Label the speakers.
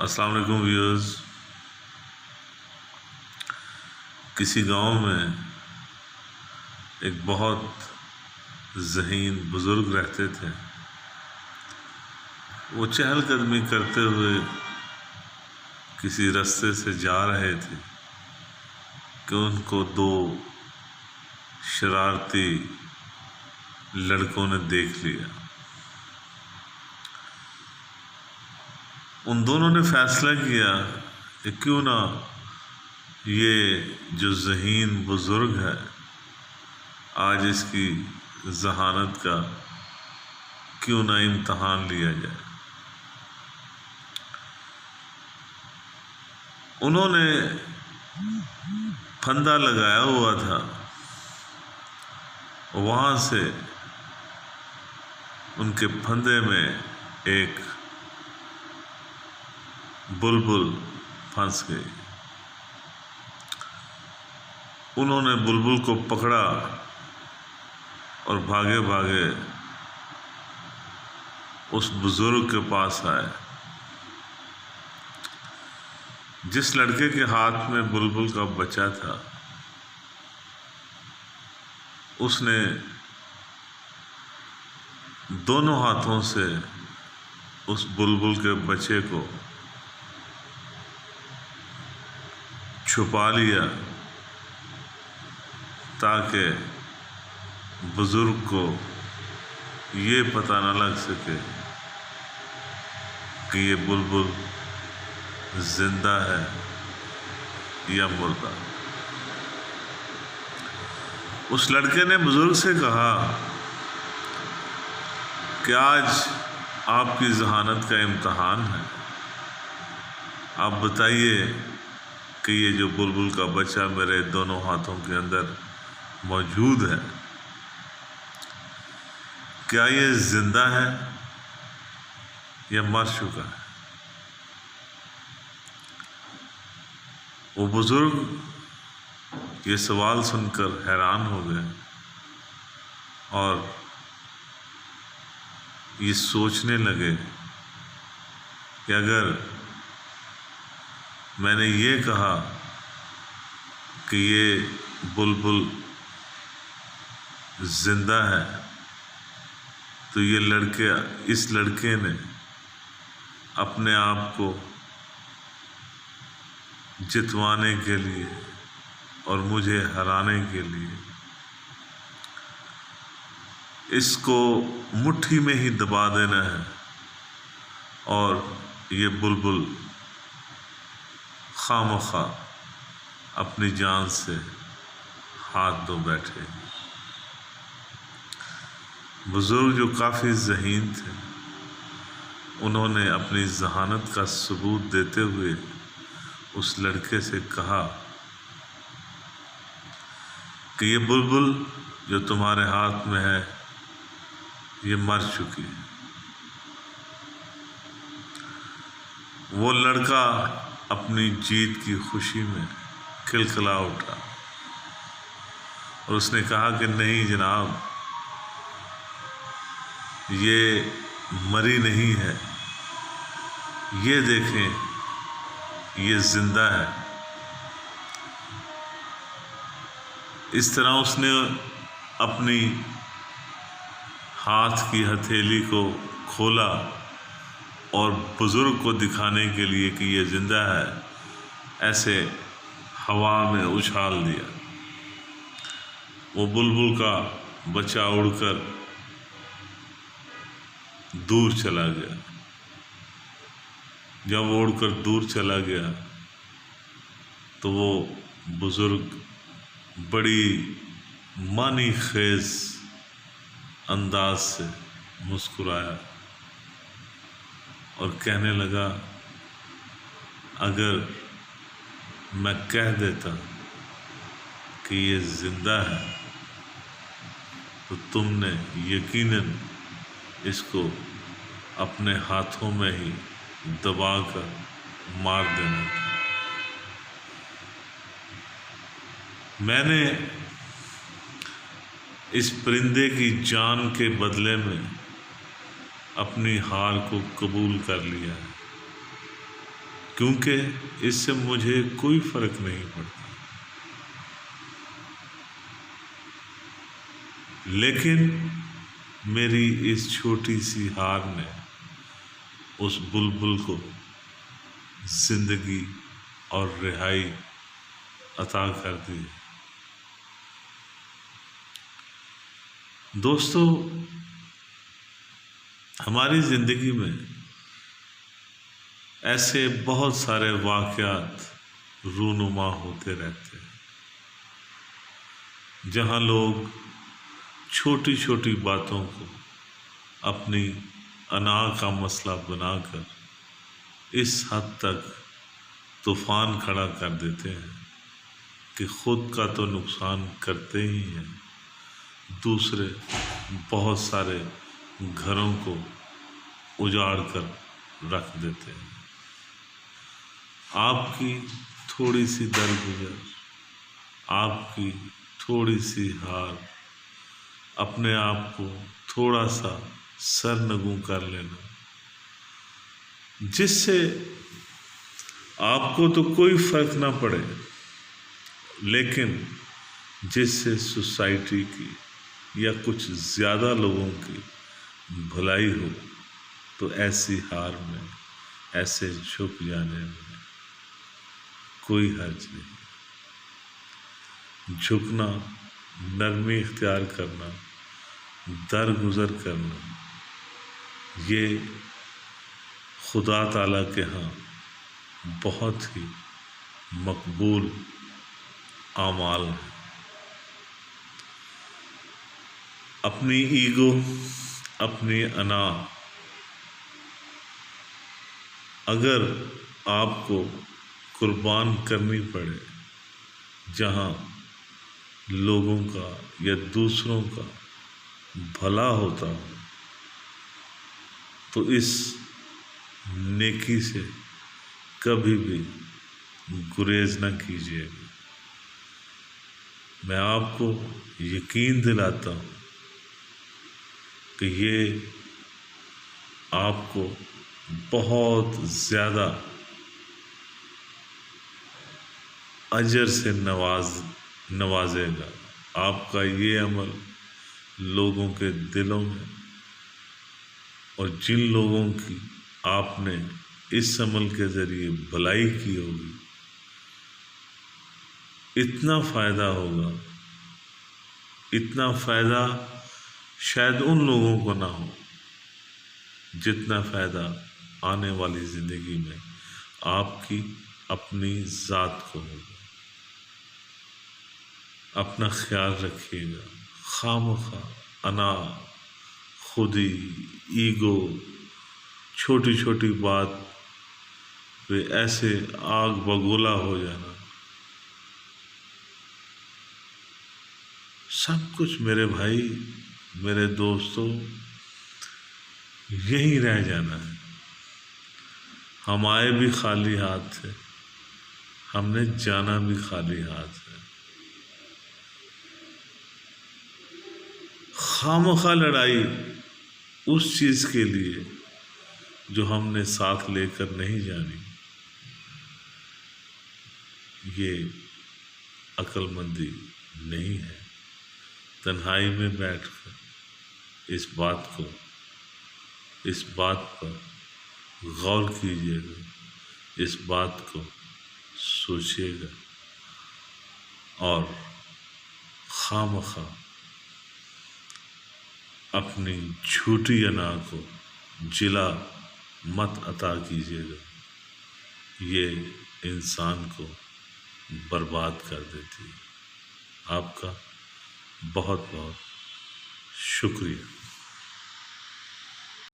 Speaker 1: السلام علیکم ویورز۔ کسی گاؤں میں ایک بہت ذہین بزرگ رہتے تھے۔ وہ چہل قدمی کرتے ہوئے کسی رستے سے جا رہے تھے کہ ان کو دو شرارتی لڑکوں نے دیکھ لیا۔ ان دونوں نے فیصلہ کیا کہ کیوں نہ یہ جو ذہین بزرگ ہے آج اس کی ذہانت کا کیوں نہ امتحان لیا جائے۔ انہوں نے پھندا لگایا ہوا تھا، وہاں سے ان کے پھندے میں ایک بلبل پھنس گئی۔ انہوں نے بلبل کو پکڑا اور بھاگے بھاگے اس بزرگ کے پاس آئے۔ جس لڑکے کے ہاتھ میں بلبل کا بچہ تھا اس نے دونوں ہاتھوں سے اس بلبل کے بچے کو چھپا لیا تاکہ بزرگ کو یہ پتہ نہ لگ سکے کہ یہ بلبل زندہ ہے یا مردہ۔ اس لڑکے نے بزرگ سے کہا کہ آج آپ کی ذہانت کا امتحان ہے، آپ بتائیے کہ یہ جو بلبل کا بچہ میرے دونوں ہاتھوں کے اندر موجود ہے کیا یہ زندہ ہے یا مر چکا ہے؟ وہ بزرگ یہ سوال سن کر حیران ہو گئے اور یہ سوچنے لگے کہ اگر میں نے یہ کہا کہ یہ بلبل زندہ ہے تو یہ اس لڑکے نے اپنے آپ کو جتوانے کے لیے اور مجھے ہرانے کے لیے اس کو مٹھی میں ہی دبا دینا ہے اور یہ بلبل خواہ اپنی جان سے ہاتھ دھو بیٹھے۔ بزرگ جو کافی ذہین تھے انہوں نے اپنی ذہانت کا ثبوت دیتے ہوئے اس لڑکے سے کہا کہ یہ بلبل جو تمہارے ہاتھ میں ہے یہ مر چکی ہے۔ وہ لڑکا اپنی جیت کی خوشی میں کھلکھلا اٹھا اور اس نے کہا کہ نہیں جناب، یہ مری نہیں ہے، یہ دیکھیں یہ زندہ ہے۔ اس طرح اس نے اپنی ہاتھ کی ہتھیلی کو کھولا اور بزرگ کو دکھانے کے لیے کہ یہ زندہ ہے ایسے ہوا میں اچھال دیا۔ وہ بلبل کا بچہ اڑ کر دور چلا گیا۔ جب وہ اڑ کر دور چلا گیا تو وہ بزرگ بڑی معنی خیز انداز سے مسکرایا اور کہنے لگا اگر میں کہہ دیتا کہ یہ زندہ ہے تو تم نے یقیناً اس کو اپنے ہاتھوں میں ہی دبا کر مار دینا تھا۔ میں نے اس پرندے کی جان کے بدلے میں اپنی ہار کو قبول کر لیا ہے۔ کیونکہ اس سے مجھے کوئی فرق نہیں پڑتا، لیکن میری اس چھوٹی سی ہار نے اس بلبل کو زندگی اور رہائی عطا کر دی۔ دوستو، ہماری زندگی میں ایسے بہت سارے واقعات رونما ہوتے رہتے ہیں، جہاں لوگ چھوٹی چھوٹی باتوں کو اپنی انا کا مسئلہ بنا کر اس حد تک طوفان کھڑا کر دیتے ہیں کہ خود کا تو نقصان کرتے ہی ہیں، دوسرے بہت سارے گھروں کو اجاڑ کر رکھ دیتے ہیں۔ آپ کی تھوڑی سی درگزر، آپ کی تھوڑی سی ہار، اپنے آپ کو تھوڑا سا سرنگوں کر لینا، جس سے آپ کو تو کوئی فرق نہ پڑے، لیکن جس سے سوسائٹی کی یا کچھ زیادہ لوگوں کی بھلائی ہو، تو ایسی ہار میں، ایسے جھک جانے میں کوئی حرج نہیں۔ جھکنا، نرمی اختیار کرنا، درگزر کرنا، یہ خدا تعالیٰ کے ہاں بہت ہی مقبول اعمال ہیں۔ اپنی ایگو، اپنی انا اگر آپ کو قربان کرنی پڑے، جہاں لوگوں کا یا دوسروں کا بھلا ہوتا ہو، تو اس نیکی سے کبھی بھی گریز نہ کیجیے گا۔ میں آپ کو یقین دلاتا ہوں کہ یہ آپ کو بہت زیادہ اجر سے نوازے گا۔ آپ کا یہ عمل لوگوں کے دلوں میں، اور جن لوگوں کی آپ نے اس عمل کے ذریعے بھلائی کی ہوگی، اتنا فائدہ ہوگا، اتنا فائدہ شاید ان لوگوں کو نہ ہو جتنا فائدہ آنے والی زندگی میں آپ کی اپنی ذات کو ہوگا۔ اپنا خیال رکھیے گا۔ خواہ انا، خودی، ایگو، چھوٹی چھوٹی بات پہ ایسے آگ بگولا ہو جانا، سب کچھ میرے بھائی، میرے دوستوں، یہی رہ جانا ہے۔ ہم آئے بھی خالی ہاتھ تھے، ہم نے جانا بھی خالی ہاتھ ہے۔ خواہ لڑائی اس چیز کے لیے جو ہم نے ساتھ لے کر نہیں جانی، یہ عقل مندی نہیں ہے۔ تنہائی میں بیٹھ کر اس بات پر غور کیجیے گا، اس بات کو سوچیے گا، اور خواہ اپنی جھوٹی انا کو جلا مت عطا کیجیے گا، یہ انسان کو برباد کر دیتی ہے۔ آپ کا بہت بہت شکریہ۔